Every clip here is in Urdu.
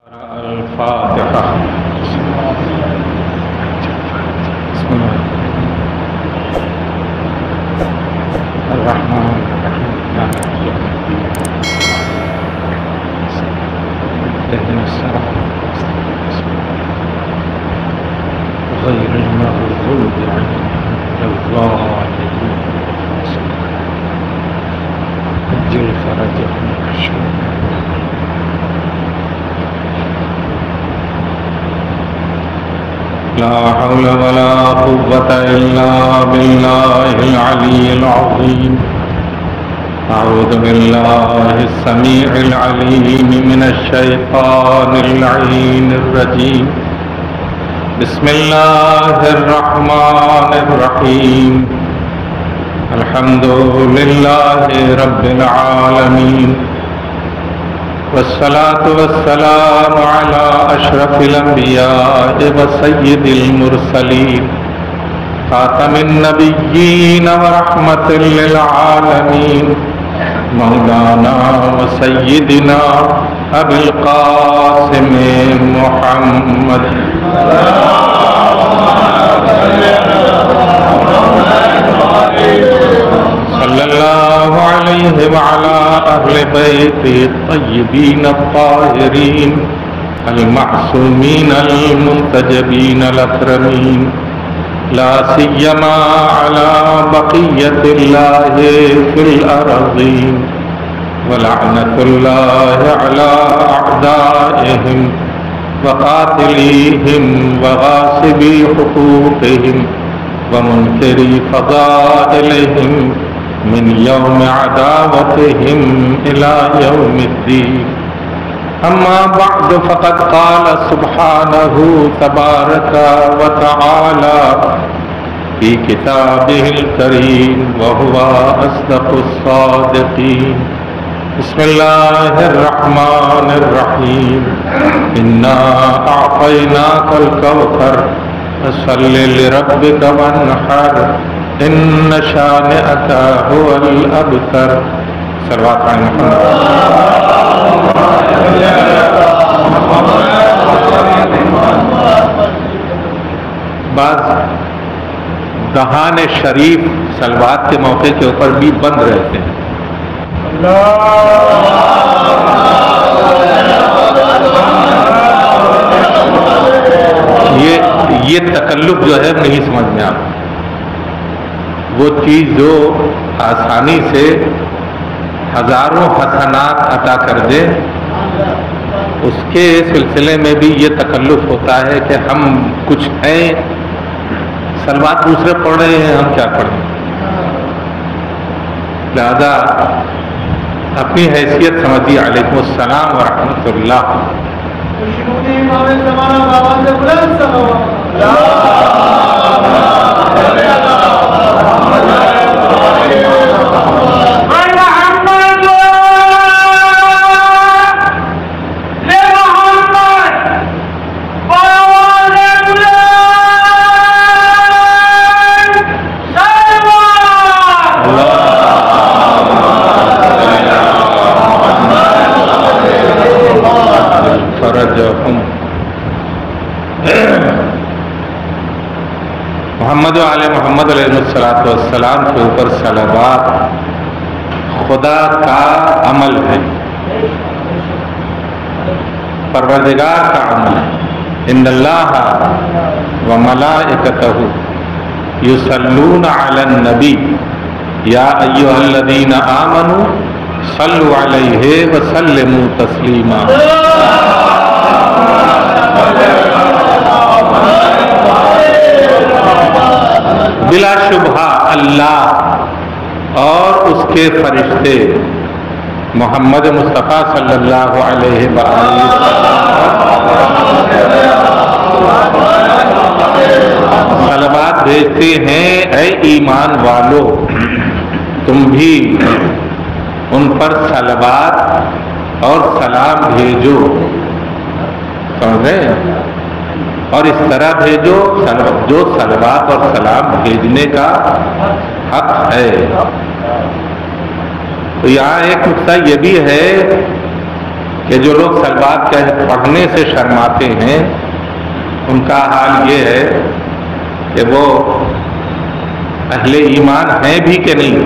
الفاتحة. بسم الله الرحمن الرحيم. اهدنا الصراط غير المغضوب عليهم ولا الضالين. اجل فرجهم واشفهم. لا حول ولا قوة إلا بالله العلي العظيم. أعوذ بالله السميع العليم من الشيطان اللعين الرجيم. بسم الله الرحمن الرحيم. الحمد لله رب العالمين، والصلاة والسلام على أشرف الأنبياء وسيد المرسلين خاتم النبيين ورحمة للعالمين مولانا وسيدنا أبي القاسم محمد صلى الله عليه وعلى أهل بيته الطيبين الطاهرين المعصومين المنتجبين الأكرمين، لا سيما على بقية الله في الأرضين، ولعنة الله على أعدائهم وقاتليهم وغاصبي حقوقهم ومنكري فضائلهم من يوم عداوتهم إلى يوم الدين. أما بعد، فقد قال سبحانه تبارك وتعالى في كتابه الكريم وهو أصدق الصادقين. بسم الله الرحمن الرحيم. إنا أعطيناك الكوثر فصل لربك وانحر إن شانئك هو الأبتر. صلوات علی محمد. بعض دہان شریف صلوات کے موقع کے اوپر بھی بند رہتے ہیں. یہ تکلف جو ہے نہیں سمجھ میں آتا. وہ چیز جو آسانی سے ہزاروں حسنات عطا کر دے، اس کے سلسلے میں بھی یہ تکلف ہوتا ہے کہ ہم کچھ ہیں، صلوات دوسرے پڑھ رہے ہیں، ہم کیا پڑھیں. لہذا اپنی حیثیت سمجھیے. علیکم السلام ورحمۃ اللہ. محمد علیہ محمد علیہ السلام کے اوپر صلوات خدا کا عمل ہے، پروردگار کا عمل ہے. ان اللہ وملائکتہ یصلون علی النبی یا ایھا الذین آمنوا صلوا علیہ وسلموا تسلیما. بلا شبہ اللہ اور اس کے فرشتے محمد مصطفیٰ صلی اللہ علیہ وآلہ صلوات بھیجتے ہیں. اے ایمان والو، تم بھی ان پر صلوات اور سلام بھیجو. سمجھ رہے ہیں؟ اور اس طرح بھیجو جو صلوات اور سلام بھیجنے کا حق ہے. تو یہاں ایک نقطہ یہ بھی ہے کہ جو لوگ صلوات پڑھنے سے شرماتے ہیں ان کا حال یہ ہے کہ وہ اہل ایمان ہیں بھی کہ نہیں،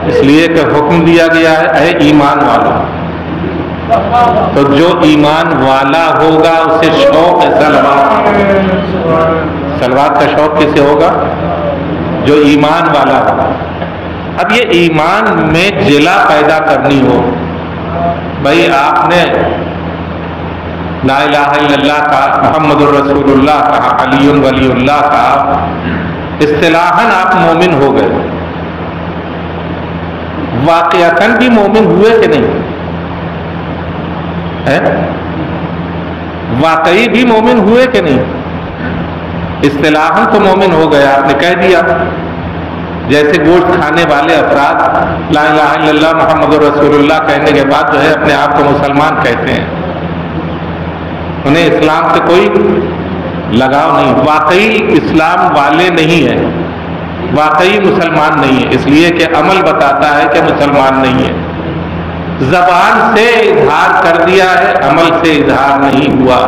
اس لیے کہ حکم دیا گیا ہے اے ایمان والا، تو جو ایمان والا ہوگا اسے شوق ہے صلوات کا شوق کسے ہوگا؟ جو ایمان والا ہوگا۔ اب یہ ایمان میں جلا پیدا کرنی ہو، بھائی آپ نے لا الہ الا اللہ کا، محمد الرسول اللہ کا، علی ولی اللہ کا، اصطلاحاً آپ مومن ہو گئے، واقعتاً بھی مومن ہوئے کہ نہیں؟ واقعی بھی مومن ہوئے کہ نہیں؟ اصطلاحاً تو مومن ہو گئے، آپ نے کہہ دیا، جیسے گوشت کھانے والے افراد لا الہ الا اللہ محمد رسول اللہ کہنے کے بعد جو ہے اپنے آپ کو مسلمان کہتے ہیں، انہیں اسلام سے کوئی لگاؤ نہیں، واقعی اسلام والے نہیں ہیں، واقعی مسلمان نہیں ہے، اس لیے کہ عمل بتاتا ہے کہ مسلمان نہیں ہے، زبان سے اظہار کر دیا ہے، عمل سے اظہار نہیں ہوا۔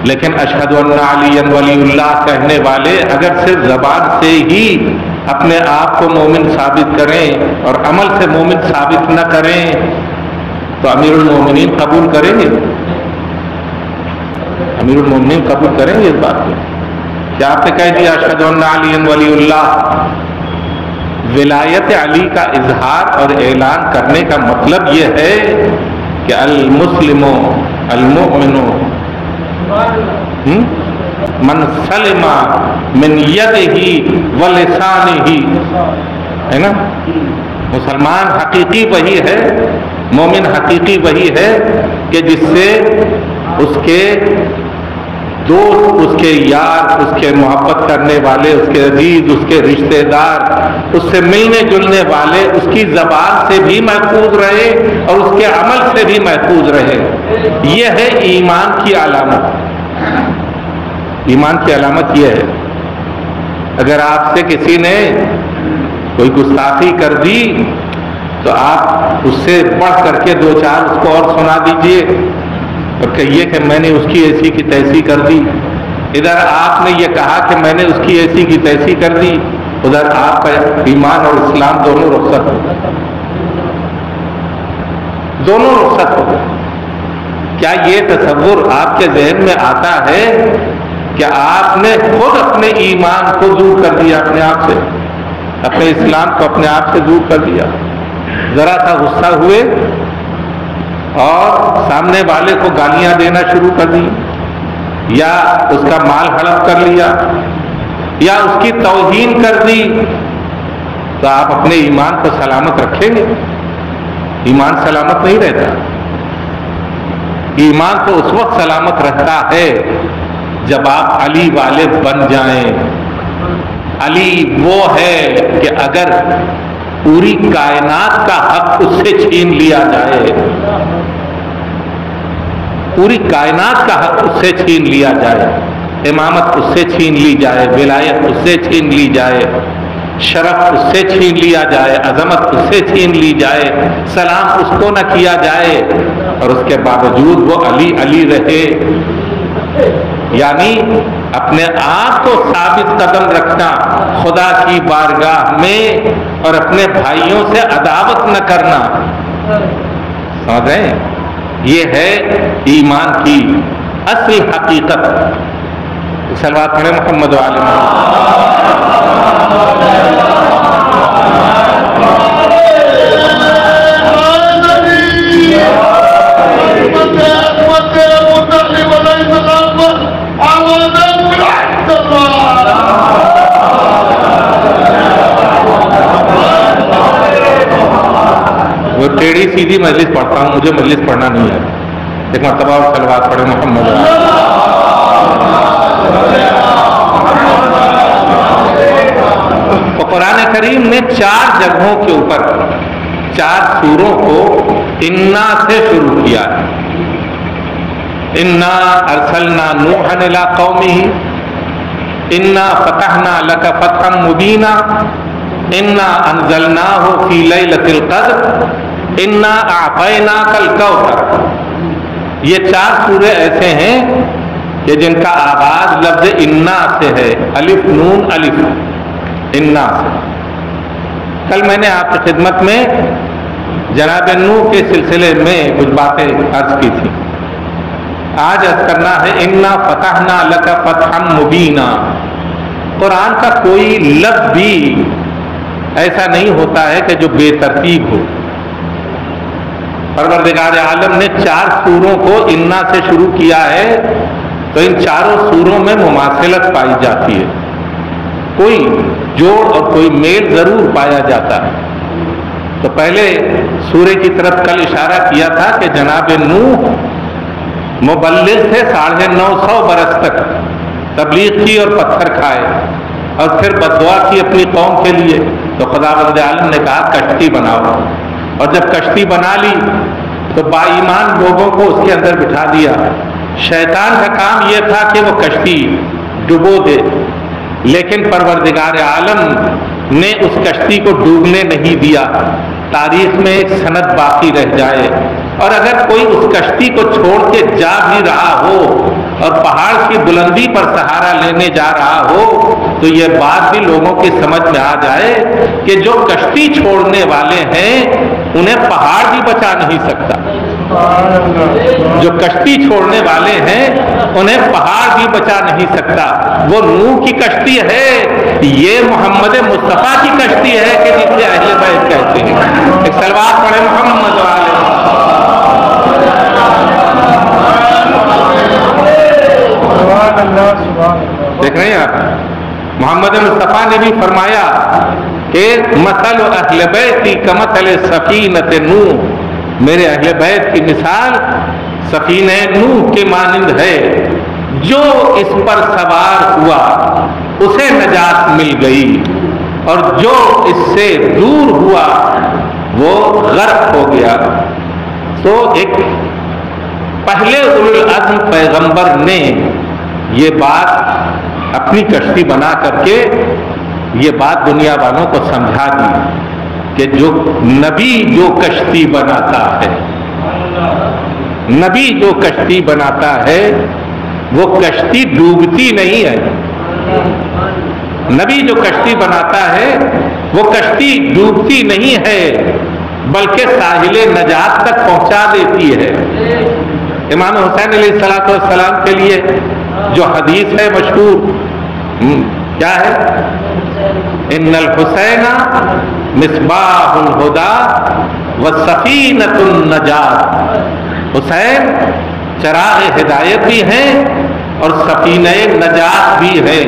لیکن اشہد ان علی ولی اللہ کہنے والے اگر صرف زبان سے ہی اپنے آپ کو مومن ثابت کریں اور عمل سے مومن ثابت نہ کریں تو امیر المومنین قبول کریں گے؟ امیر المومنین قبول کریں گے اس بات کو؟ کیا آپ نے کہہ دیا اشہد ان علی ولی اللہ، ولایت علی کا اظہار اور اعلان کرنے کا مطلب یہ ہے کہ المسلم المؤمن من سلم من یدہ ولسانہ، ہے نا؟ مسلمان حقیقی وہی ہے، مومن حقیقی وہی ہے کہ جس سے اس کے دوست، اس کے یار، اس کے محبت کرنے والے، اس کے عزیز، اس کے رشتہ دار، اس سے ملنے جلنے والے اس کی زبان سے بھی محفوظ رہے اور اس کے عمل سے بھی محفوظ رہے۔ یہ ہے ایمان کی علامت۔ ایمان کی علامت یہ ہے، اگر آپ سے کسی نے کوئی گستاخی کر دی تو آپ اس سے بڑھ کر کے دو چار اس کو اور سنا دیجئے اور کہیے کہ میں نے اس کی ایسی کی تیسی کر دی۔ ادھر آپ نے یہ کہا کہ میں نے اس کی ایسی کی تیسی کر دی، ادھر آپ کا ایمان اور اسلام دونوں رخصت ہو گئے، دونوں رخصت ہو گئے۔ کیا یہ تصور آپ کے ذہن میں آتا ہے کہ آپ نے خود اپنے ایمان کو دور کر دیا، اپنے آپ سے، اپنے اسلام کو اپنے آپ سے دور کر دیا؟ ذرا سا غصہ ہوئے اور سامنے والے کو گالیاں دینا شروع کر دی، یا اس کا مال ہڑپ کر لیا، یا اس کی توہین کر دی، تو آپ اپنے ایمان کو سلامت رکھیں گے؟ ایمان سلامت نہیں رہتا۔ ایمان تو اس وقت سلامت رہتا ہے جب آپ علی والے بن جائیں۔ علی وہ ہے کہ اگر پوری کائنات کا حق اس سے چھین لیا جائے، پوری کائنات کا حق اس سے چھین لیا جائے، امامت اس سے چھین لی جائے، ولایت اس سے چھین لی جائے، شرف اس سے چھین لیا جائے، عظمت اس سے چھین لی جائے، سلام اس کو نہ کیا جائے، اور اس کے باوجود وہ علی علی رہے، یعنی اپنے آپ کو ثابت قدم رکھنا خدا کی بارگاہ میں اور اپنے بھائیوں سے عداوت نہ کرنا، سمجھ رہے ہیں؟ یہ ہے ایمان کی اصل حقیقت۔ صلوات پڑھیں محمد وعلی وہ ٹیڑھی سیدھی مجلس پڑھتا ہوں، مجھے مجلس پڑھنا نہیں ہے۔ ایک مرتبہ اور صلوات پڑھیں محمد تو قرآن کریم نے 4 جگہوں کے اوپر 4 سوروں کو انا سے شروع کیا ہے۔ انا ارسلنا نوحا الی قومہ، انا فتحنا لک فتحا مبینا، انا انزلناہ فی لیلۃ القدر، انا اعطیناک الکوثر، یہ 4 سورے ایسے ہیں کہ جن کا آغاز لفظ انا سے ہے، الف نون الف، انا سے۔ کل میں نے آپ کی خدمت میں جناب نوح کے سلسلے میں کچھ باتیں عرض کی تھی، آج عرض کرنا ہے انا فتحنا لک فتحا مبینا۔ قرآن کا کوئی لفظ بھی ایسا نہیں ہوتا ہے کہ جو بے ترتیب ہو۔ پروردگار عالم نے 4 سوروں کو انا سے شروع کیا ہے تو ان 4 سوروں میں مماثلت پائی جاتی ہے، کوئی جوڑ اور کوئی میل ضرور پایا جاتا ہے۔ تو پہلے سورے کی طرف کل اشارہ کیا تھا کہ جناب نوح مبلغ تھے 950 برس تک، تبلیغ کی اور پتھر کھائے اور پھر بددعا کی اپنی قوم کے لیے، تو خداوند عالم نے کہا کشتی بناؤ، اور جب کشتی بنا لی تو با ایمان لوگوں کو اس کے اندر بٹھا دیا۔ شیطان کا کام یہ تھا کہ وہ کشتی ڈبو دے، لیکن پروردگار عالم نے اس کشتی کو ڈوبنے نہیں دیا، تاریخ میں ایک سند باقی رہ جائے۔ اور اگر کوئی اس کشتی کو چھوڑ کے جا بھی رہا ہو اور پہاڑ کی بلندی پر سہارا لینے جا رہا ہو تو یہ بات بھی لوگوں کی سمجھ میں آ جائے کہ جو کشتی چھوڑنے والے ہیں انہیں پہاڑ بھی بچا نہیں سکتا، جو کشتی چھوڑنے والے ہیں انہیں پہاڑ بھی بچا نہیں سکتا۔ وہ نوح کی کشتی ہے، یہ محمد مصطفیٰ کی کشتی ہے کہ جسے اہل بیت کہتے ہیں۔ ایک صلوات پڑھے محمد والے۔ دیکھ رہے ہیں آپ، محمد مصطفیٰ نے بھی فرمایا کہ مثل اہل بیتی کمثل سفینۃ نوح، میرے اہل بیت کی مثال سفینہ نوح کے مانند ہے، جو اس پر سوار ہوا اسے نجات مل گئی اور جو اس سے دور ہوا وہ غرق ہو گیا۔ تو ایک پہلے اولو العزم پیغمبر نے یہ بات اپنی کشتی بنا کر کے یہ بات دنیا والوں کو سمجھا دی کہ جو نبی جو کشتی بناتا ہے، نبی جو کشتی بناتا ہے وہ کشتی ڈوبتی نہیں ہے، نبی جو کشتی بناتا ہے وہ کشتی ڈوبتی نہیں ہے بلکہ ساحل نجات تک پہنچا دیتی ہے۔ امام حسین علیہ السلام کے لیے جو حدیث ہے مشہور، کیا ہے؟ ان الحسین مصباح الہدی وسفینۃ النجات، حسین چراغ ہدایت بھی ہیں اور سفینہ نجات بھی ہے۔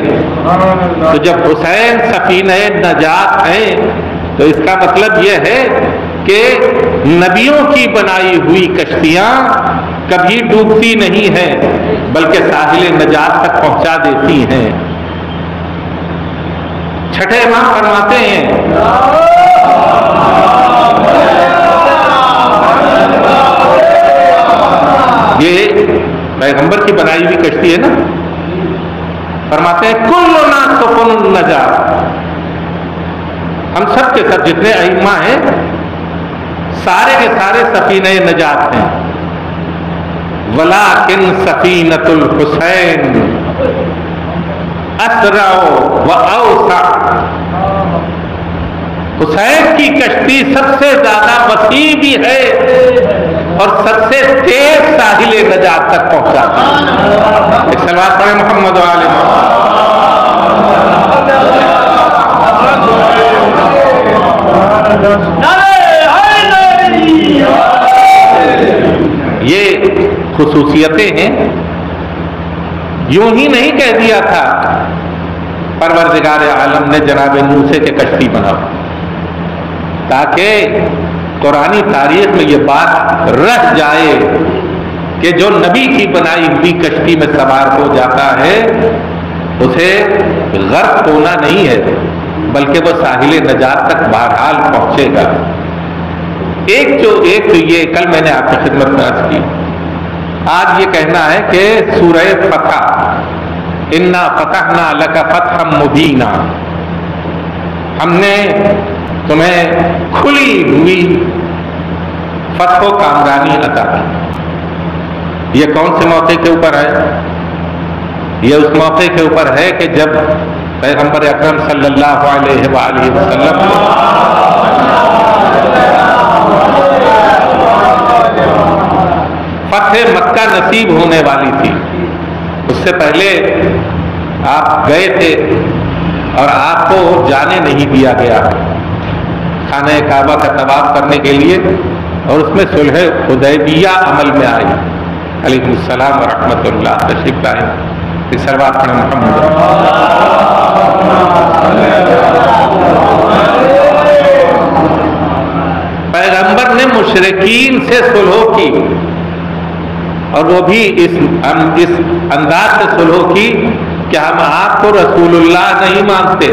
تو جب حسین سفینہ نجات ہیں تو اس کا مطلب یہ ہے کہ نبیوں کی بنائی ہوئی کشتیاں کبھی ڈوبتی نہیں ہیں بلکہ ساحل نجات تک پہنچا دیتی ہیں۔ چھٹے امام فرماتے ہیں یہ پیغمبر کی بنائی ہوئی کشتی ہے نا، فرماتے ہیں کلنا سفن النجات، ہم سب کے سب جتنے ائمہ ہیں سارے کے سارے سفینہ نجات ہیں، ولیکن سفینۃ الحسین اسرع و اوسع، حسین کی کشتی سب سے زیادہ وسیع بھی ہے اور سب سے تیز ساحل نجات تک پہنچاتی ہے۔ ایک صلوات پڑھیں محمد وآلہ یہ خصوصیتیں ہیں، یوں ہی نہیں کہہ دیا تھا پروردگار عالم نے جناب نوح سے کہ کشتی بناؤ، تاکہ قرآنی تاریخ میں یہ بات رہ جائے کہ جو نبی کی بنائی ہوئی کشتی میں سوار ہو جاتا ہے اسے غرق ہونا نہیں ہے بلکہ وہ ساحل نجات تک بہرحال پہنچے گا۔ ایک تو یہ کل میں نے آپ کی خدمت میں عرض کی، آج یہ کہنا ہے کہ سورہ فتح، انا فتحنا لک فتحا مبینا، ہم نے تمہیں کھلی ہوئی فتح و کامرانی عطا کی۔ یہ کون سے موقع کے اوپر ہے؟ یہ اس موقع کے اوپر ہے کہ جب پیغمبر اکرم صلی اللہ علیہ وآلہ وسلم فتح مکہ نصیب ہونے والی تھی۔ اس سے پہلے آپ گئے تھے اور آپ کو جانے نہیں دیا گیا خانہ کعبہ کا طواف کرنے کے لیے، اور اس میں صلح حدیبیہ عمل میں آئی۔ علیکم السلام ورحمۃ اللہ، تشریف لائیں۔ ایک سلوات پڑھیں محمد۔ پیغمبر نے مشرکین سے صلح کی، اور وہ بھی اس انداز سے صلح کی کہ ہم آپ کو رسول اللہ نہیں مانتے،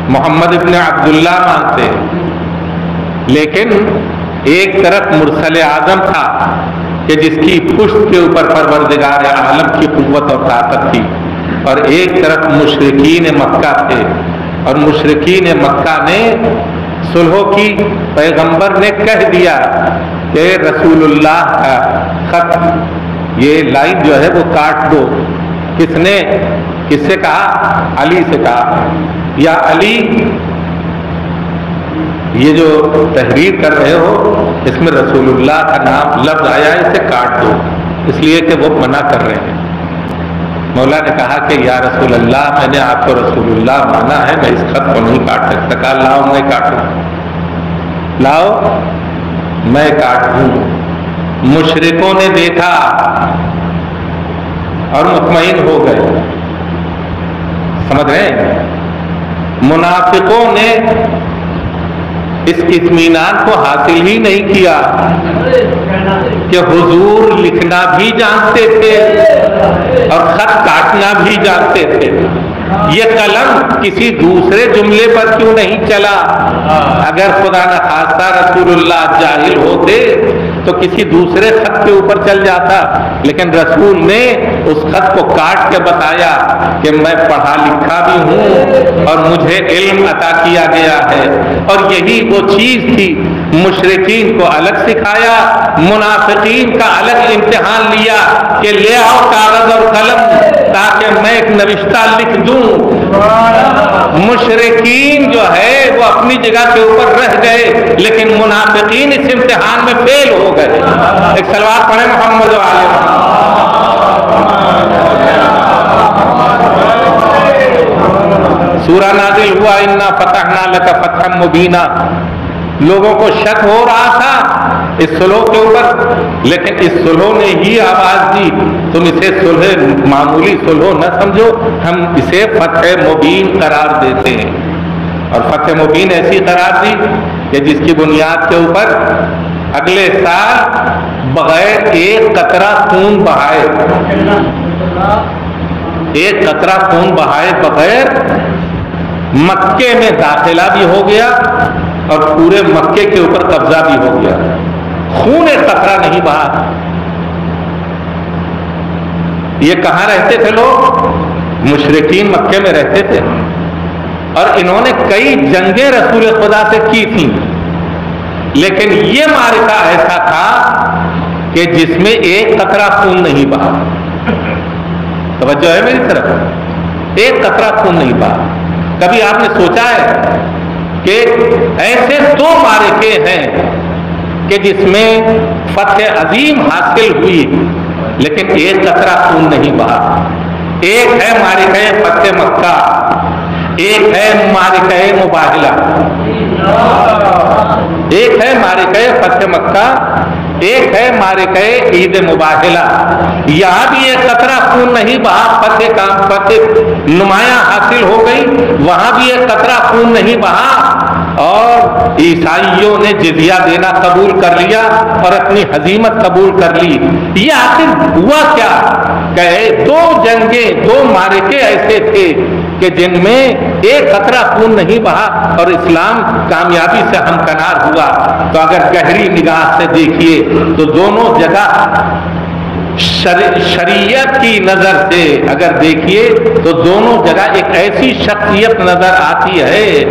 محمد ابن عبداللہ مانتے، لیکن ایک طرف مرسل اعظم تھا کہ جس کی پشت کے اوپر پروردگار عالم کی قوت اور طاقت تھی، اور ایک طرف مشرکین مکہ تھے، اور مشرکین مکہ نے صلح کی۔ پیغمبر نے کہہ دیا کہ رسول اللہ کا خط، یہ لائن جو ہے وہ کاٹ دو۔ کس سے کہا؟ علی سے کہا، یا علی یہ جو تحریر کر رہے ہو اس میں رسول اللہ کا نام لفظ آیا ہے، اسے کاٹ دو، اس لیے کہ وہ منع کر رہے ہیں۔ مولا نے کہا کہ یا رسول اللہ، میں نے آپ کو رسول اللہ مانا ہے، میں اس خط کو نہیں کاٹ سکتا۔ کہا لاؤ میں کاٹوں، لاؤ میں کاٹ دوں۔ مشرکوں نے دیکھا اور مطمئن ہو گئے، سمجھ رہے ہیں؟ منافقوں نے اس اطمینان کو حاصل ہی نہیں کیا کہ حضور لکھنا بھی جانتے تھے اور خط کاٹنا بھی جانتے تھے۔ یہ قلم کسی دوسرے جملے پر کیوں نہیں چلا؟ اگر خدا نخواستہ رسول اللہ جاہل ہوتے تو کسی دوسرے خط کے اوپر چل جاتا، لیکن رسول نے اس خط کو کاٹ کے بتایا کہ میں پڑھا لکھا بھی ہوں اور مجھے علم عطا کیا گیا ہے۔ اور یہی وہ چیز تھی، مشرکین کو الگ سکھایا، منافقین کا الگ امتحان لیا کہ لے آؤ کاغذ اور قلم تاکہ میں ایک نوشتہ لکھ دوں۔ مشرکین جو ہے وہ اپنی جگہ کے اوپر رہ گئے، لیکن منافقین اس امتحان میں فیل ہو گئے۔ ایک صلوات پڑھیں محمد علیہ سورہ نازل ہوا انا فتحنا لک فتحا مبینا۔ لوگوں کو شک ہو رہا تھا اس صلح کے اوپر، لیکن اس صلح نے ہی آواز دی تم اسے صلح معمولی صلح نہ سمجھو، ہم اسے فتح مبین قرار دیتے ہیں۔ اور فتح مبین ایسی قرار دی کہ جس کی بنیاد کے اوپر اگلے سال بغیر ایک قطرہ خون بہائے، ایک قطرہ خون بہائے بغیر مکے میں داخلہ بھی ہو گیا اور پورے مکے کے اوپر قبضہ بھی ہو گیا۔ خون ایک قطرہ نہیں بہا۔ یہ کہاں رہتے تھے لوگ؟ مشرکین مکے میں رہتے تھے، اور انہوں نے کئی جنگیں رسول خدا سے کی تھیں، لیکن یہ معرکہ ایسا تھا کہ جس میں ایک قطرہ خون نہیں بہا۔ توجہ ہے میری طرف؟ ایک قطرہ خون نہیں بہا۔ کبھی آپ نے سوچا ہے کہ ایسے دو معرکے ہیں کہ جس میں فتح عظیم حاصل ہوئی لیکن ایک قطرہ خون نہیں بہا؟ ایک ہے معرکہ فتح مکہ، ایک ہے معرکہ مباہلہ۔ ایک ہے معرکہ فتح مکہ، ایک ہے معرکہ عید مباہلہ۔ یہاں بھی ایک قطرہ خون نہیں بہا، فتح نمایاں حاصل ہو گئی، وہاں بھی ایک قطرہ خون نہیں بہا، اور عیسائیوں نے جزیہ دینا قبول کر لیا اور اپنی ہزیمت قبول کر لی۔ یہ آخر ہوا کیا کہ دو جنگیں، دو معرکے ایسے تھے کہ جن میں ایک قطرہ خون نہیں بہا اور اسلام کامیابی سے ہمکنار ہوا۔ تو اگر گہری نگاہ سے دیکھیے تو دونوں جگہ شریعت کی نظر سے اگر دیکھیے تو دونوں جگہ ایک ایسی شخصیت نظر آتی ہے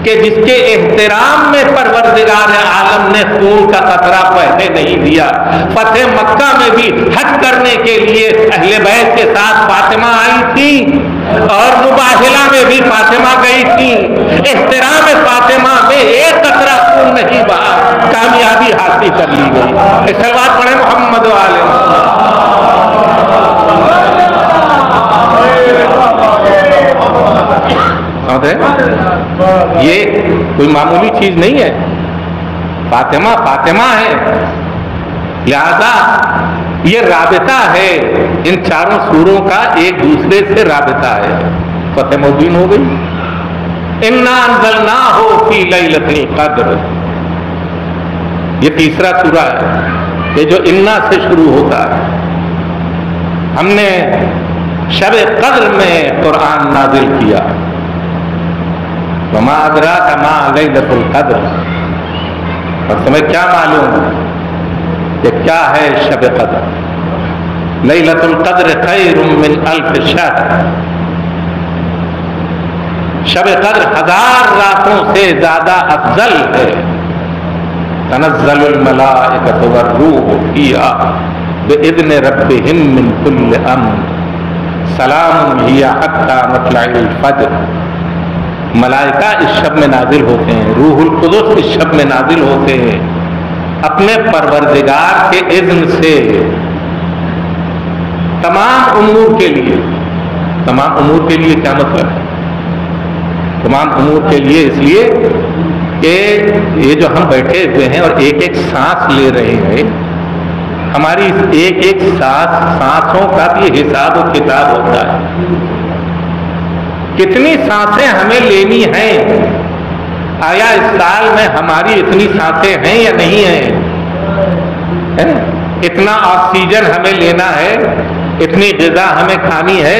کہ جس کے احترام میں پروردگار عالم نے خون کا قطرہ بہنے نہیں دیا. فتح مکہ میں بھی حج کرنے کے لیے اہل بیت کے ساتھ فاطمہ آئی تھی اور مباہلہ میں بھی فاطمہ گئی تھی. احترام فاطمہ میں ایک قطرہ خون نہیں بہا, کامیابی حاصل کر لی گئی. صلوات پڑھیں محمد والے. یہ کوئی معمولی چیز نہیں ہے. فاطمہ فاطمہ ہے, لہذا یہ رابطہ ہے ان چاروں سوروں کا, ایک دوسرے سے رابطہ ہے. فتح مبین ہو گئی. انا انزلناہ فی لیلۃ القدر, یہ تیسرا سورہ ہے کہ جو انا سے شروع ہوتا ہے. ہم نے شب قدر میں قرآن نازل کیا. وما ادراک ما لیلۃ القدر, اور تمہیں کیا معلوم کہ کیا ہے شب قدر. لیلۃ القدر خیر من الف شہر, شب قدر 1000 راتوں سے زیادہ افضل ہے. تنزل الملائکۃ والروح فیہا باذن ربہم من کل امر سلام ہی حتی مطلع الفجر. ملائکہ اس شب میں نازل ہوتے ہیں, روح القدس اس شب میں نازل ہوتے ہیں اپنے پروردگار کے اذن سے تمام امور کے لیے. تمام امور کے لیے کیا مطلب ہے؟ تمام امور کے لیے اس لیے کہ یہ جو ہم بیٹھے ہوئے ہیں اور ایک ایک سانس لے رہے ہیں, ہماری ایک ایک سانسوں کا بھی حساب و کتاب ہوتا ہے. کتنی سانسیں ہمیں لینی ہیں؟ آیا اس سال میں ہماری اتنی سانسیں ہیں یا نہیں ہیں؟ اتنا آکسیجن ہمیں لینا ہے, اتنی غذا ہمیں کھانی ہے,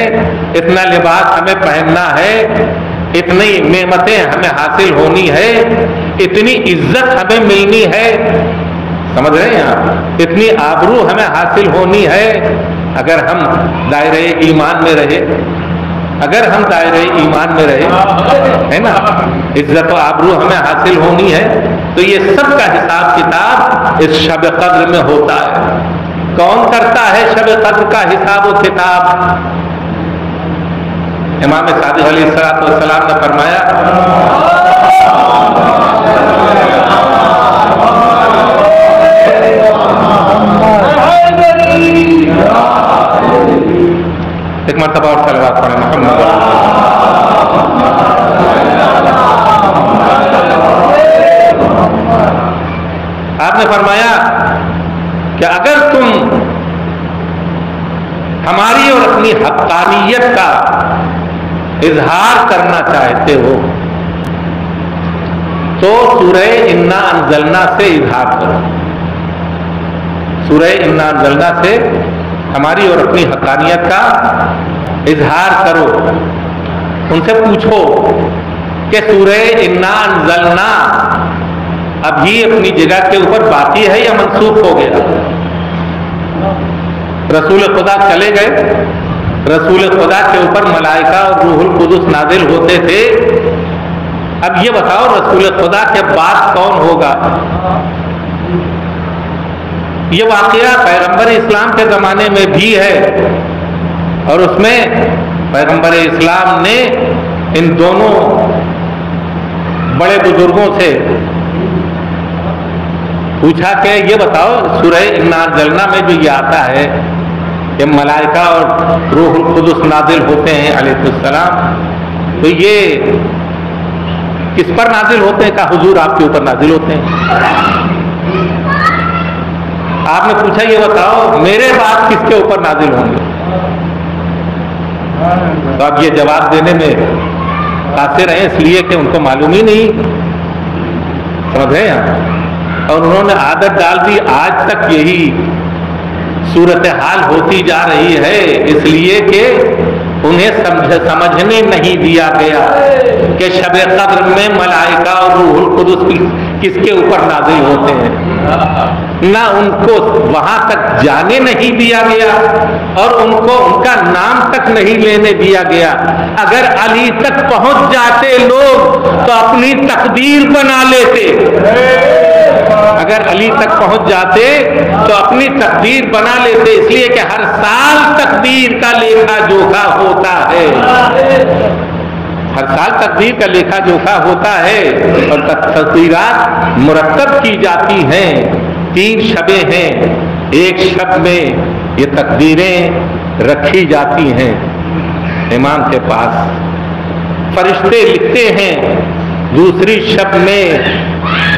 اتنا لباس ہمیں پہننا ہے, اتنی نعمتیں ہمیں حاصل ہونی ہے, اتنی عزت ہمیں ملنی ہے. سمجھ رہے ہیں آپ؟ اتنی آبرو ہمیں حاصل ہونی ہے. اگر ہم دائرہ ایمان میں رہے, اگر ہم دائرہ ایمان میں رہے, ہے نا, عزت و آبرو ہمیں حاصل ہونی ہے, تو یہ سب کا حساب کتاب اس شب قدر میں ہوتا ہے. کون کرتا ہے شب قدر کا حساب و کتاب؟ امام صادق علیہ السلام نے فرمایا ایک مرتبہ اور صلوات پڑھیں محمد. آپ نے فرمایا کہ اگر تم ہماری اور اپنی حقانیت کا اظہار کرنا چاہتے ہو تو سورہ انا انزلنا سے اظہار کرو. سورہ انا انزلنا سے ہماری اور اپنی حقانیت کا اظہار کرو. ان سے پوچھو کہ سورہ انا انزلنا ابھی اپنی جگہ کے اوپر باقی ہے یا منسوخ ہو گیا؟ رسول خدا چلے گئے, رسول خدا کے اوپر ملائکہ اور روح القدس نازل ہوتے تھے. اب یہ بتاؤ رسول خدا کے بعد کون ہوگا؟ یہ واقعہ پیغمبر اسلام کے زمانے میں بھی ہے, اور اس میں پیغمبر اسلام نے ان دونوں بڑے بزرگوں سے پوچھا کہ یہ بتاؤ سورہ انا انزلنا میں جو یہ آتا ہے کہ ملائکہ اور روح القدس نازل ہوتے ہیں علیہ السلام, تو یہ کس پر نازل ہوتے ہیں؟ کہا حضور آپ کے اوپر نازل ہوتے ہیں. آپ نے پوچھا یہ بتاؤ میرے بعد کس کے اوپر نازل ہوں گے؟ تو اب یہ جواب دینے میں قاصر ہیں اس لیے کہ ان کو معلوم ہی نہیں. سمجھ رہے ہیں؟ اور انہوں نے عادت ڈال دی, آج تک یہی صورتحال ہوتی جا رہی ہے, اس لیے کہ انہیں سمجھنے نہیں دیا گیا کہ شب قدر میں ملائکہ اور روح القدس کس کے اوپر نازل ہوتے ہیں. نہ ان کو وہاں تک جانے نہیں دیا گیا اور ان کو ان کا نام تک نہیں لینے دیا گیا. اگر علی تک پہنچ جاتے لوگ تو اپنی تقدیر بنا لیتے. اگر اگر علی تک پہنچ جاتے تو اپنی تقدیر بنا لیتے، اس لیے کہ ہر سال تقدیر کا لیکھا جوکھا ہوتا ہے، ہر سال تقدیر کا لیکھا جوکھا ہوتا ہے، اور تقدیرات مرتب کی جاتی ہیں۔ 3 شبیں ہیں، ایک شب میں یہ تقدیریں رکھی جاتی ہیں امام کے پاس، فرشتے لکھتے ہیں، دوسری شب میں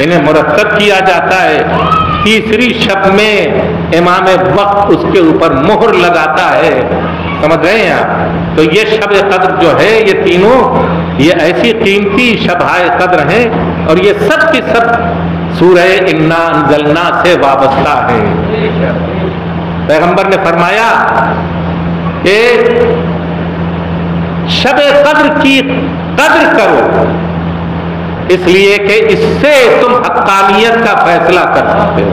انہیں مرتب کیا جاتا ہے، تیسری شب میں امام وقت اس کے اوپر مہر لگاتا ہے۔ سمجھ رہے ہیں آپ؟ تو یہ شب قدر جو ہے، یہ تینوں یہ ایسی قیمتی شبائے قدر ہیں، اور یہ سب کی سب سورہ انا انزلنا سے وابستہ ہے۔ پیغمبر نے فرمایا کہ شب قدر کی قدر کرو، اس لیے کہ اس سے تم حقانیت کا فیصلہ کر سکتے ہو۔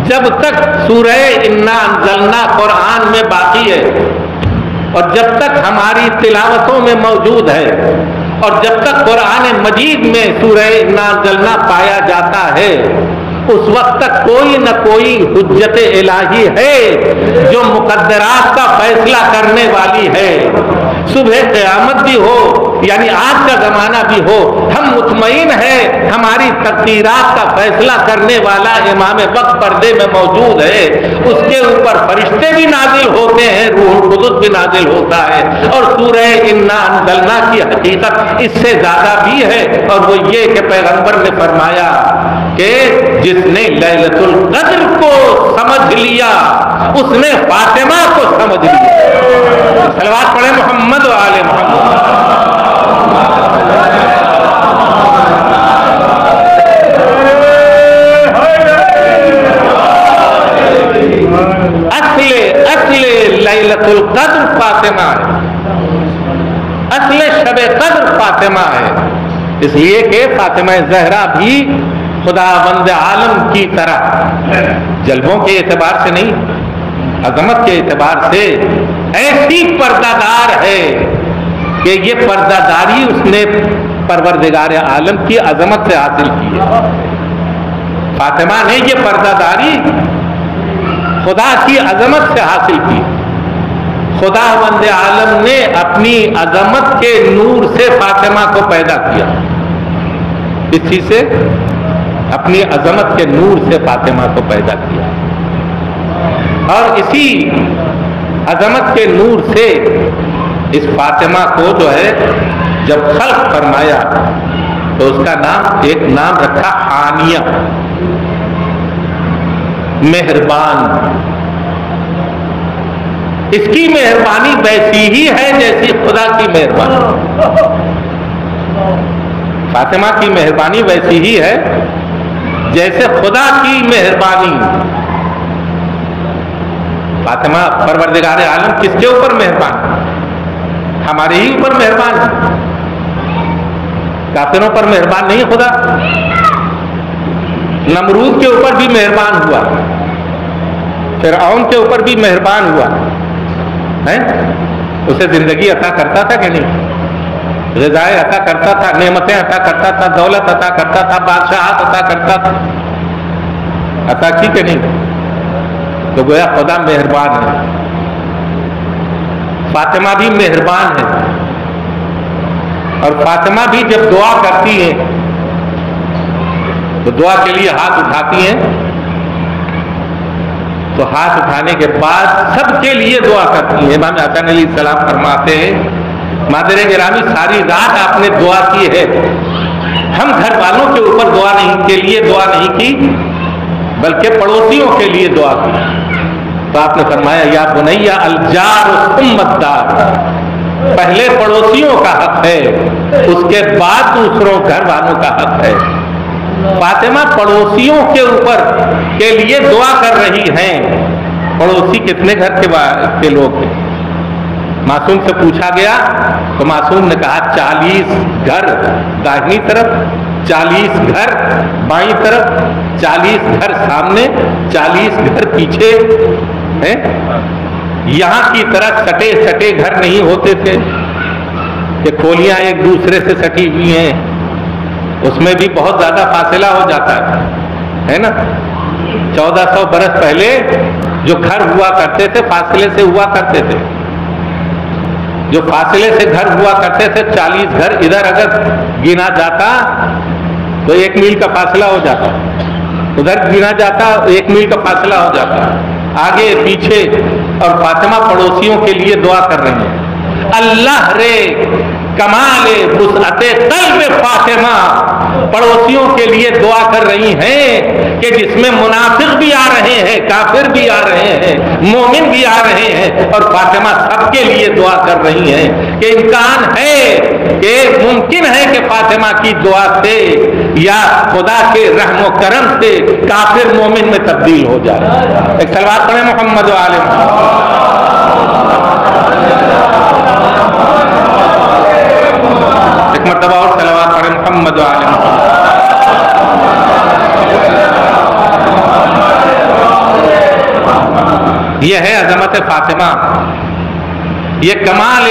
جب تک سورہ انا انزلنا قرآن میں باقی ہے، اور جب تک ہماری تلاوتوں میں موجود ہے، اور جب تک قرآن مجید میں سورہ انا انزلنا پایا جاتا ہے، اس وقت تک کوئی نہ کوئی حجت الہی ہے جو مقدرات کا فیصلہ کرنے والی ہے۔ صبح قیامت بھی ہو، یعنی آج کا زمانہ بھی ہو، ہم مطمئن ہیں ہماری تقدیرات کا فیصلہ کرنے والا امام وقت پردے میں موجود ہے۔ اس کے اوپر فرشتے بھی نازل ہوتے ہیں، روح القدس بھی نازل ہوتا ہے، اور سورہ انا انزلنا کی حقیقت اس سے زیادہ بھی ہے، اور وہ یہ کہ پیغمبر نے فرمایا کہ جس نے لیلۃ القدر کو سمجھ لیا اس نے فاطمہ کو سمجھ لیا۔ صلوات پڑھیں محمد و آل محمد۔ اصل لیلۃ القدر فاطمہ ہے، اصل شب قدر فاطمہ ہے، اس لیے کہ فاطمہ زہرا بھی خداوند عالم کی طرح جلووں کے اعتبار سے نہیں، عظمت کے اعتبار سے ایسی پردہ دار ہے کہ یہ پردہ داری اس نے پروردگار عالم کی عظمت سے حاصل کی ہے۔ فاطمہ نے یہ پردہ داری خدا کی عظمت سے حاصل کی۔ خداوند عالم نے اپنی عظمت کے نور سے فاطمہ کو پیدا کیا، اس چیز سے اپنی عظمت کے نور سے فاطمہ کو پیدا کیا، اور اسی عظمت کے نور سے اس فاطمہ کو جو ہے جب خلق فرمایا تو اس کا نام ایک نام رکھا حانیہ، مہربان۔ اس کی مہربانی ویسی ہی ہے جیسی خدا کی مہربانی، فاطمہ کی مہربانی ویسی ہی ہے جیسے خدا کی مہربانی۔ فاطمہ پروردگار عالم کس کے اوپر مہربان؟ ہمارے ہی اوپر مہربان ہے، کافروں پر مہربان نہیں خدا۔ نمرود کے اوپر بھی مہربان ہوا، فرعون کے اوپر بھی مہربان ہوا ہے، اسے زندگی عطا کرتا تھا کہ نہیں؟ غذائیں عطا کرتا تھا، نعمتیں عطا کرتا تھا، دولت عطا کرتا تھا، بادشاہت عطا کرتا تھا، عطا کی کہ نہیں؟ تو گویا خدا مہربان ہے۔ فاطمہ بھی مہربان ہے، اور فاطمہ بھی جب دعا کرتی ہیں تو دعا کے لیے ہاتھ اٹھاتی ہیں، تو ہاتھ اٹھانے کے بعد سب کے لیے دعا کرتی ہیں۔ امام حسن علیہ السلام فرماتے ہیں مادر گرامی ساری رات آپ نے دعا کی ہے، ہم گھر والوں کے اوپر کے لیے دعا نہیں کی بلکہ پڑوسیوں کے لیے دعا کی۔ تو آپ نے فرمایا یا بنیا الجار ثم الدار، پہلے پڑوسیوں کا حق ہے، اس کے بعد دوسروں گھر والوں کا حق ہے۔ فاطمہ پڑوسیوں کے اوپر کے لیے دعا کر رہی ہیں۔ پڑوسی کتنے گھر کے لوگ ہیں؟ معصوم سے پوچھا گیا تو معصوم نے کہا 40 گھر داہنی طرف، 40 گھر بائیں طرف، 40 گھر سامنے، 40 گھر پیچھے ہیں۔ یہاں کی طرح سٹے سٹے گھر نہیں ہوتے تھے کہ کھولیاں ایک دوسرے سے سٹی ہوئی ہیں، اس میں بھی بہت زیادہ فاصلہ ہو جاتا ہے نا. 1400 برس پہلے جو گھر ہوا کرتے تھے فاصلے سے ہوا کرتے تھے. جو فاصلے سے گھر ہوا کرتے تھے 40 گھر ادھر اگر گنا جاتا تو 1 میل کا فاصلہ ہو جاتا, ادھر گنا جاتا 1 میل کا فاصلہ ہو جاتا, آگے پیچھے. اور فاطمہ پڑوسیوں کے لیے دعا کر رہی ہیں, اللہ رے کمال وسعت قلب فاطمہ, پڑوسیوں کے لیے دعا کر رہی ہیں کہ جس میں منافق بھی آ رہے ہیں, کافر بھی آ رہے ہیں, مومن بھی آ رہے ہیں, اور فاطمہ سب کے لیے دعا کر رہی ہیں کہ امکان ہے کہ ممکن ہے کہ فاطمہ کی دعا سے یا خدا کے رحم و کرم سے کافر مومن میں تبدیل ہو جائے. ایک صلوات پڑھیں محمد و آل محمد. ایک مرتبہ اور صلوات پڑھیں محمد و آل محمد. یہ ہے عظمت فاطمہ, یہ کمال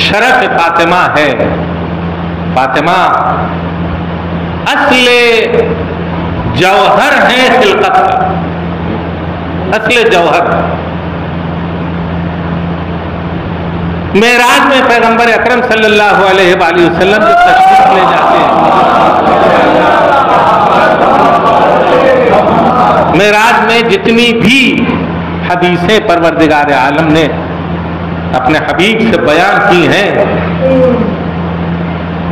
شرف فاطمہ ہے. فاطمہ اصل جوہر ہیں خلقت کا, اصل جوہر. معراج میں پیغمبر اکرم صلی اللہ علیہ وآلہ وسلم جو تشریف لے جاتے ہیں, معراج میں جتنی بھی حدیثیں پروردگار عالم نے اپنے حبیب سے بیان کی ہیں,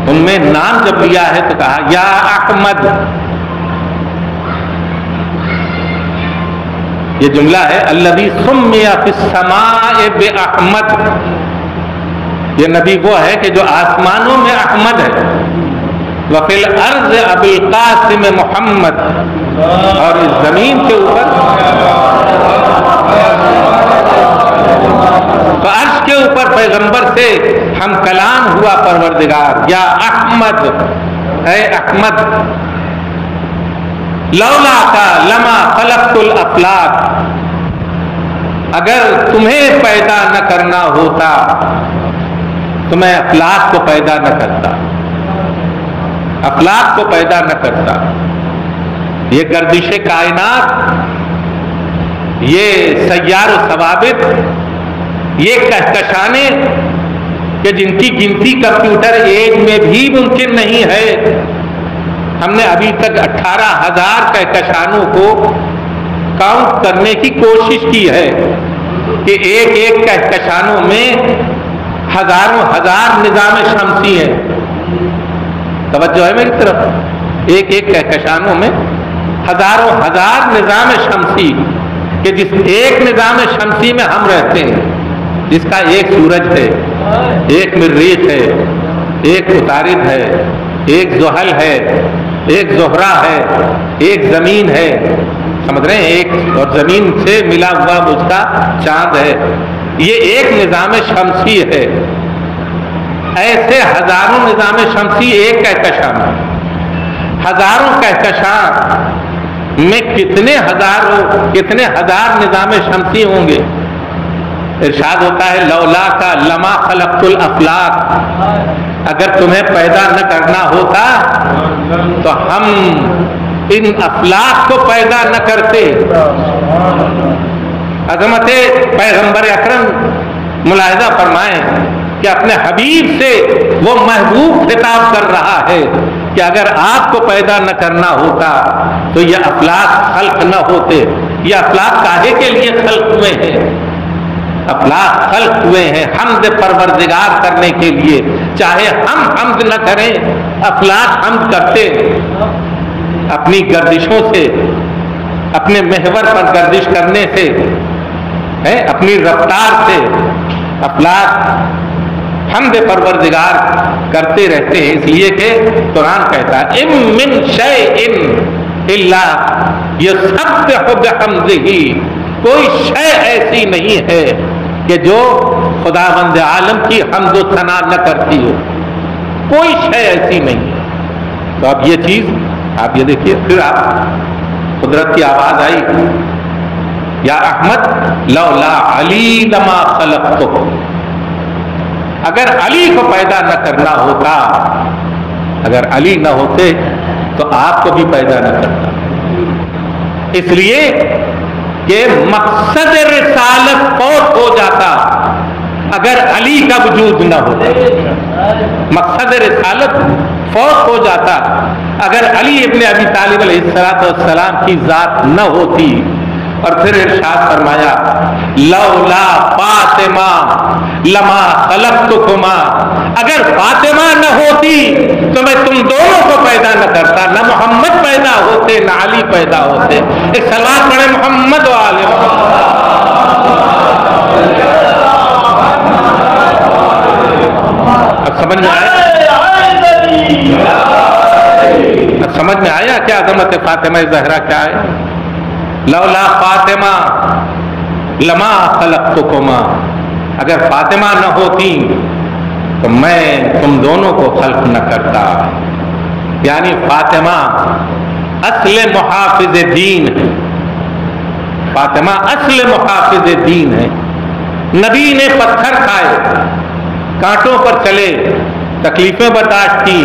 ان میں نام جب لیا ہے تو کہا یا احمد. یہ جملہ ہے الذی سمی فی السماء باحمد. یہ نبی وہ ہے کہ جو آسمانوں میں احمد ہے, وفی الارض ابی القاسم محمد, اور اس زمین کے اوپر تو عرش کے اوپر پیغمبر سے ہم کلام ہوا پروردگار یا احمد, اے احمد لولا کا لما خلقت الافلاک, اگر تمہیں پیدا نہ کرنا ہوتا تو میں افلاک کو پیدا نہ کرتا, افلاک کو پیدا نہ کرتا. یہ گردش کائنات, یہ سیار و ثوابت, یہ کہکشانے کہ جن کی گنتی کمپیوٹر ایج میں بھی ممکن نہیں ہے. ہم نے ابھی تک 18,000 کہکشانوں کو کاؤنٹ کرنے کی کوشش کی ہے کہ ایک ایک کہکشانوں میں ہزاروں ہزار نظام شمسی ہیں. توجہ ہے میری طرف, ایک ایک کہکشانوں میں ہزاروں ہزار نظام شمسی کہ جس ایک نظام شمسی میں ہم رہتے ہیں, جس کا ایک سورج ہے, ایک مریخ ہے, ایک عطارد ہے, ایک زحل ہے, ایک زہرہ ہے, ایک زمین ہے, سمجھ رہے ہیں, ایک اور زمین سے ملا ہوا اس کا چاند ہے. یہ ایک نظام شمسی ہے. ایسے ہزاروں نظام شمسی ایک کہکشاں میں, ہزاروں کہکشاں میں کتنے ہزار نظام شمسی ہوں گے. ارشاد ہوتا ہے لولا کا لما خلقت الافلاک, اگر تمہیں پیدا نہ کرنا ہوتا تو ہم ان افلاک کو پیدا نہ کرتے. عظمت پیغمبر اکرم ملاحظہ فرمائیں کہ اپنے حبیب سے وہ محبوب خطاب کر رہا ہے کہ اگر آپ کو پیدا نہ کرنا ہوتا تو یہ افلاک خلق نہ ہوتے. یہ افلاک کاہے کے لیے خلق ہوئے ہیں؟ افلاک خلق ہوئے ہیں حمد پروردگار کرنے کے لیے. چاہے ہم حمد نہ کریں, افلاک حمد کرتے. اپنی گردشوں سے, اپنے محور پر گردش کرنے سے, اپنی رفتار سے افلاک حمد پروردگار کرتے رہتے ہیں. اس لیے کہ قرآن کہتا ہے ام من شیء الا یسبح بحمدہ, کوئی شے ایسی نہیں ہے کہ جو خداوند عالم کی حمد و ثنا نہ کرتی ہو, کوئی شے ایسی نہیں ہے. تو اب یہ چیز آپ یہ دیکھیے, پھر آپ قدرت کی آواز آئی یا احمد لولا علی لما خلقتہ, اگر علی کو پیدا نہ کرنا ہوتا اگر علی نہ ہوتے تو آپ کو بھی پیدا نہ کرتا، اس لیے کہ مقصد رسالت فوت ہو جاتا اگر علی کا وجود نہ ہوتا، مقصد رسالت فوت ہو جاتا اگر علی ابن ابی طالب علیہ السلام کی ذات نہ ہوتی۔ اور پھر ارشاد فرمایا لولا فاطمہ لما خلقتکما، اگر فاطمہ نہ ہوتی تو میں تم دونوں کو پیدا نہ کرتا، نہ محمد پیدا ہوتے نہ علی پیدا ہوتے۔ ایک صلوات پڑھے محمد و آل اب سمجھ میں آیا؟ اب سمجھ میں آیا کیا عظمت فاطمہ زہرا کیا ہے؟ لولا فاطمہ لما خلقتکما، اگر فاطمہ نہ ہوتی تو میں تم دونوں کو خلق نہ کرتا۔ یعنی فاطمہ اصل محافظ دین ہے، فاطمہ اصل محافظ دین ہے۔ نبی نے پتھر کھائے، کانٹوں پر چلے، تکلیفیں برداشت کی،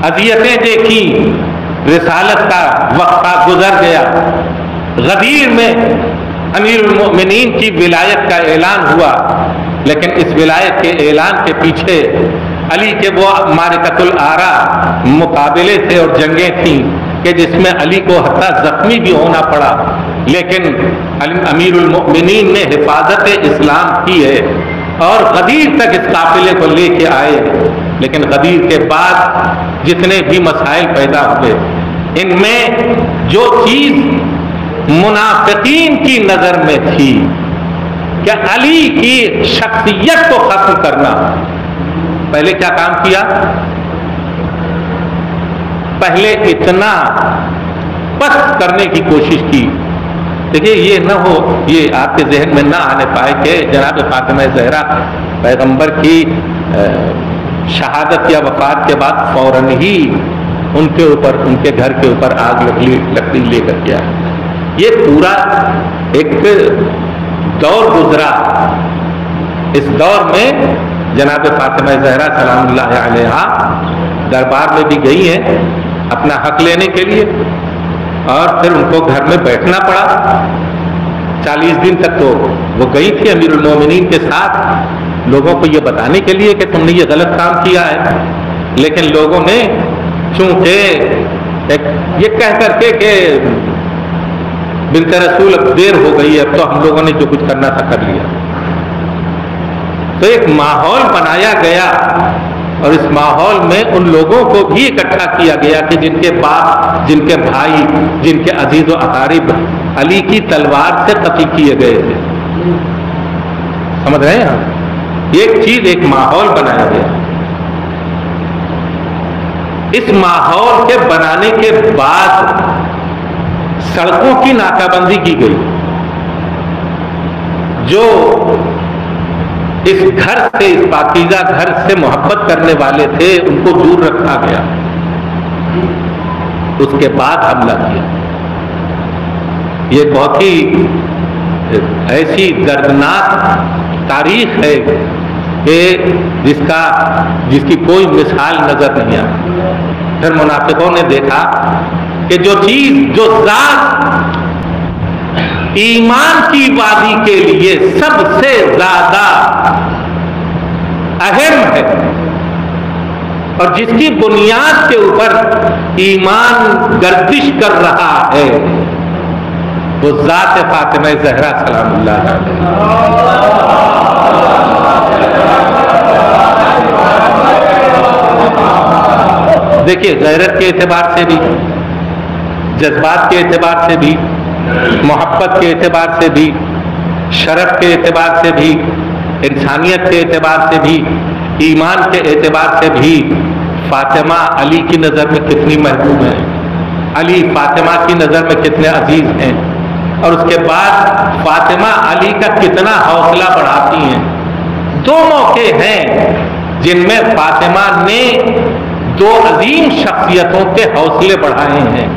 اذیتیں دیکھی، رسالت کا وقفہ گزر گیا۔ غدیر میں امیر المؤمنین کی ولایت کا اعلان ہوا، لیکن اس ولایت کے اعلان کے پیچھے علی کے وہ معرکۃ الآرا مقابلے تھے اور جنگیں تھیں کہ جس میں علی کو حتیٰ زخمی بھی ہونا پڑا، لیکن امیر المؤمنین نے حفاظت اسلام کی ہے اور غدیر تک اس قافلے کو لے کے آئے۔ لیکن غدیر کے بعد جتنے بھی مسائل پیدا ہوئے، ان میں جو چیز منافقین کی نظر میں تھی کہ علی کی شخصیت کو ختم کرنا، پہلے کیا کام کیا؟ پہلے اتنا پست کرنے کی کوشش کی۔ دیکھیے یہ نہ ہو، یہ آپ کے ذہن میں نہ آنے پائے کہ جناب فاطمہ زہرا پیغمبر کی شہادت یا وفات کے بعد فوراً ہی ان کے اوپر، ان کے گھر کے اوپر آگ لکڑی لے کر گیا۔ یہ پورا ایک دور گزرا۔ اس دور میں جناب فاطمہ زہرا سلام اللہ علیہا دربار میں بھی گئی ہیں اپنا حق لینے کے لیے، اور پھر ان کو گھر میں بیٹھنا پڑا 40 دن تک۔ تو وہ گئی تھی امیر المومنین کے ساتھ لوگوں کو یہ بتانے کے لیے کہ تم نے یہ غلط کام کیا ہے، لیکن لوگوں نے چونکہ یہ کہہ کر کے کہ بنت رسول اب دیر ہو گئی ہے، اب تو ہم لوگوں نے جو کچھ کرنا تھا کر لیا، تو ایک ماحول بنایا گیا اور اس ماحول میں ان لوگوں کو بھی اکٹھا کیا گیا کہ جن کے باپ، جن کے بھائی، جن کے عزیز و اقارب علی کی تلوار سے قتل کیے گئے تھے۔ سمجھ رہے ہیں آپ؟ ایک چیز، ایک ماحول بنایا گیا۔ اس ماحول کے بنانے کے بعد سڑکوں کی ناکہ بندی کی گئی، جو اس گھر سے، اس پاکیزہ گھر سے محبت کرنے والے تھے ان کو دور رکھا گیا۔ اس کے بعد حملہ کیا۔ یہ بہت ہی ایسی دردناک تاریخ ہے کہ جس کی کوئی مثال نظر نہیں آتی۔ پھر منافقوں نے دیکھا کہ جو چیز، جو ذات ایمان کی وادی کے لیے سب سے زیادہ اہم ہے اور جس کی بنیاد کے اوپر ایمان گردش کر رہا ہے، وہ ذات فاطمہ زہرا سلام اللہ علیہا۔ دیکھیے غیرت کے اعتبار سے بھی، جذبات کے اعتبار سے بھی، محبت کے اعتبار سے بھی، شرف کے اعتبار سے بھی، انسانیت کے اعتبار سے بھی، ایمان کے اعتبار سے بھی فاطمہ علی کی نظر میں کتنی محبوب ہے، علی فاطمہ کی نظر میں کتنے عزیز ہیں، اور اس کے بعد فاطمہ علی کا کتنا حوصلہ بڑھاتی ہیں۔ دو موقع ہیں جن میں فاطمہ نے دو عظیم شخصیتوں کے حوصلے بڑھائے ہیں۔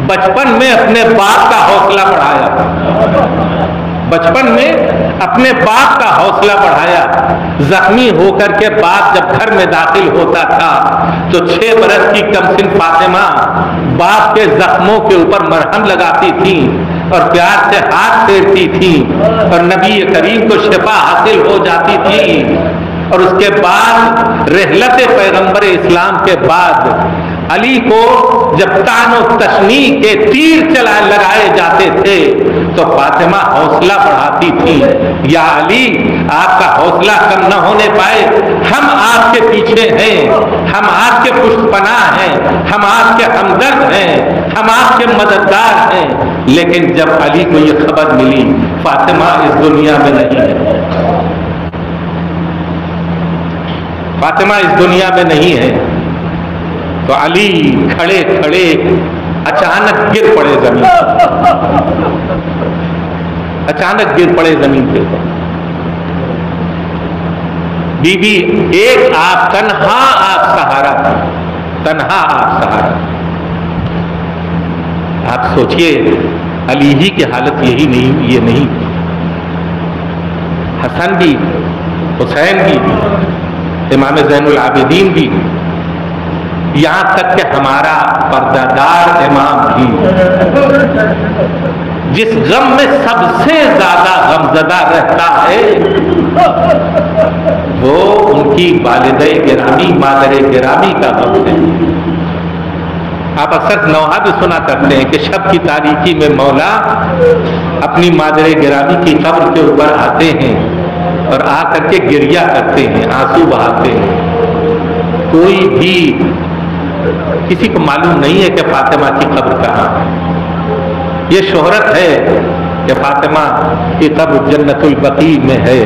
بچپن میں اپنے باپ کا حوصلہ بڑھایا، بچپن میں اپنے باپ کا حوصلہ بڑھایا. زخمی ہو کر کے باپ جب گھر میں داخل ہوتا تھا تو 6 برس کی کم سن فاطمہ باپ کے زخموں کے اوپر مرہم لگاتی تھی اور پیار سے ہاتھ پھیرتی تھی اور نبی کریم کو شفا حاصل ہو جاتی تھی. اور اس کے بعد رحلت پیغمبر اسلام کے بعد علی کو جب طعن و تشنیع کے تیر لگائے جاتے تھے تو فاطمہ حوصلہ بڑھاتی تھی. یا علی آپ کا حوصلہ کم نہ ہونے پائے, ہم آپ کے پیچھے ہیں, ہم آپ کے پشت پناہ ہیں, ہم آپ کے ہمدرد ہیں, ہم آپ کے مددگار ہیں. لیکن جب علی کو یہ خبر ملی فاطمہ اس دنیا میں نہیں ہے, فاطمہ اس دنیا میں نہیں ہے, تو علی کھڑے کھڑے اچانک گر پڑے زمین, اچانک گر پڑے زمین کے اوپر. بی بی ایک آپ تنہا آپ سہارا تھا, تنہا آپ سہارا. آپ سوچئے علی ہی کی حالت یہی نہیں, یہ نہیں, حسن بھی, حسین بھی, امام زین العابدین بھی, یہاں تک کہ ہمارا پردہ امام بھی, جس غم میں سب سے زیادہ غمزدہ رہتا ہے وہ ان کی والدہ گرامی, مادر گرامی کا غم ہے. آپ اکثر نوحہ بھی سنا کرتے ہیں کہ شب کی تاریکی میں مولا اپنی مادر گرامی کی قبر کے اوپر آتے ہیں اور آ کر کے گریہ کرتے ہیں, آنسو بہاتے ہیں. کوئی بھی کسی کو معلوم نہیں ہے کہ فاطمہ کی قبر کہاں ہے. یہ شہرت ہے کہ فاطمہ کی قبر جنت البقیع میں ہے,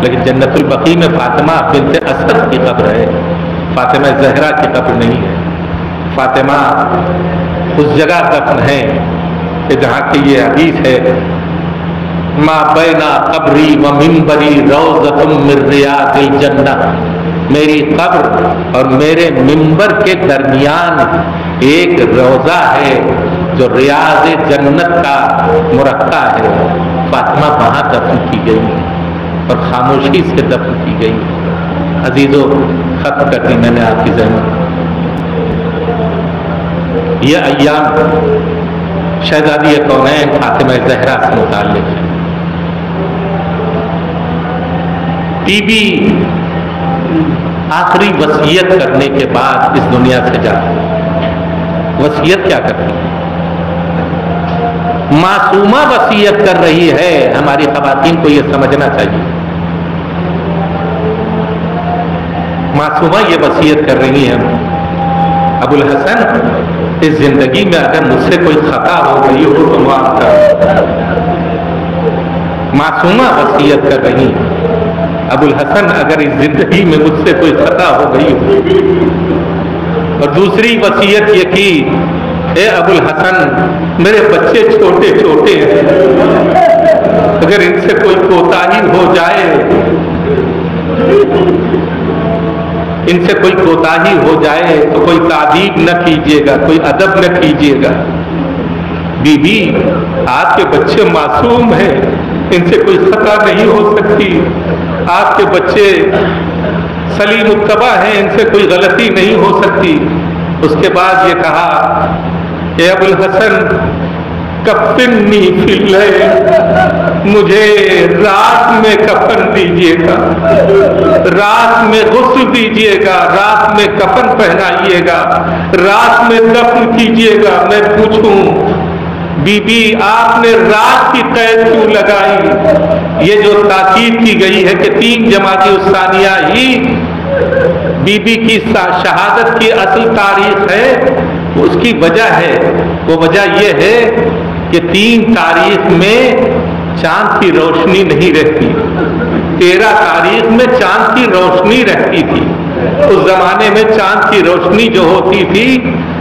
لیکن جنت البقیع میں فاطمہ بنت اسد کی قبر ہے, فاطمہ زہرا کی قبر نہیں ہے. فاطمہ اس جگہ دفن ہے کہ جہاں کی یہ حدیث ہے, ما بین قبری و منبری روضۃ من ریاض الجنہ, میری قبر اور میرے منبر کے درمیان ایک روضہ ہے جو ریاض جنت کا مرقع ہے. فاطمہ وہاں دفن کی گئی اور خاموشی سے دفن کی گئی. عزیزو, ختم کر دی میں نے آپ کی زحمت. یہ ایام شہزادی کونین فاطمہ زہرا سے متعلق ہے. بی بی آخری وصیت کرنے کے بعد اس دنیا سے جاتی. وصیت کیا کرتی ہے؟ معصومہ وصیت کر رہی ہے. ہماری خواتین کو یہ سمجھنا چاہیے, معصومہ یہ وصیت کر رہی ہیں, ابو الحسن اس زندگی میں اگر مجھ سے کوئی خطا ہو گئی ہو تو معاف کر. معصومہ وصیت کر رہی ہیں, ابو الحسن اگر اس زندگی میں مجھ سے کوئی خطا ہو گئی ہو. اور دوسری وصیت یہ کی, اے ابو الحسن میرے بچے چھوٹے چھوٹے ہیں, اگر ان سے کوئی کوتاہی ہو جائے, ان سے کوئی کوتاہی ہو جائے تو کوئی تعدیب نہ کیجیے گا, کوئی ادب نہ کیجیے گا. بی بی آپ کے بچے معصوم ہیں, ان سے کوئی خطا نہیں ہو سکتی. آپ کے بچے سلیم الطبع ہیں, ان سے کوئی غلطی نہیں ہو سکتی. اس کے بعد یہ کہا کہ ابو الحسن کفنی فی اللیل, مجھے رات میں کفن دیجیے گا, رات میں غسل دیجیے گا, رات میں کفن پہنائیے گا, رات میں دفن کیجیے گا. میں پوچھوں بی بی آپ نے رات کی قید کیوں لگائی؟ یہ جو تاکید کی گئی ہے کہ 3 جمادی الثانیہ ہی بی بی کی شہادت کی اصل تاریخ ہے, اس کی وجہ ہے. وہ وجہ یہ ہے کہ 3 تاریخ میں چاند کی روشنی نہیں رہتی, 13 تاریخ میں چاند کی روشنی رہتی تھی. اس زمانے میں چاند کی روشنی جو ہوتی تھی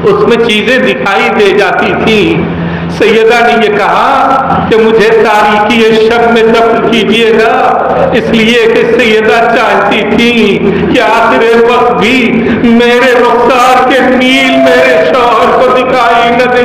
اس میں چیزیں دکھائی دے جاتی تھیں. سیدہ نے یہ کہا کہ مجھے تاریکی شب میں دفن کیجیے گا, اس لیے کہ سیدہ چاہتی تھی کہ آخر وقت بھی میرے رخسار کے نیل میرے شوہر کو دکھائی نہ دے.